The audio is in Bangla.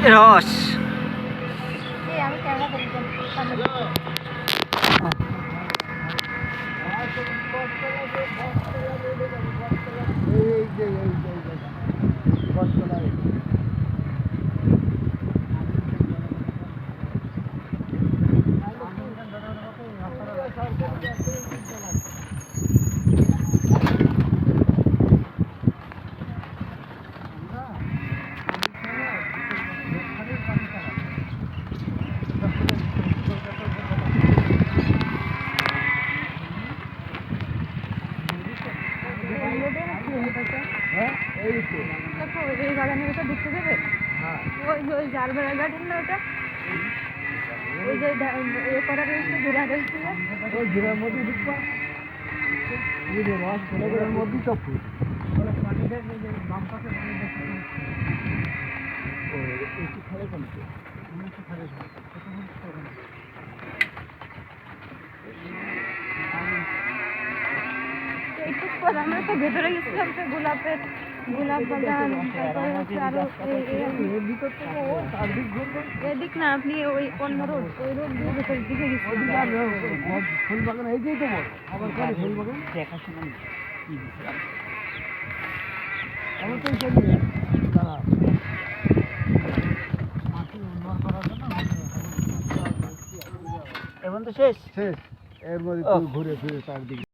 রস আমি ক্যামেরা করি এই বাগানের ওটা ঢুকতে দেবে ওই জার বেড়া গার্ডেন না ওটা ওই যে এ করা রয়েছে ঘোরা রয়েছে ওই ঘোরার মধ্যে ঢুকবা ঘোরার মধ্যেই তো ফুল একটু খালে কমছে আমরা তো ভেতরে গেছিলাম তো গোলাপ বাগান তারপরে হচ্ছে আরো এদিক না আপনি ওই অন্য রোড ওই রোড দিয়ে ভেতরের দিকে গেছিলাম ফুল বাগান এই দিয়েই তো আবার ফুল বাগান দেখাশোনা আমার তো এখন তো শেষ শেষ এর মধ্যে ঘুরে ফিরে চারদিকে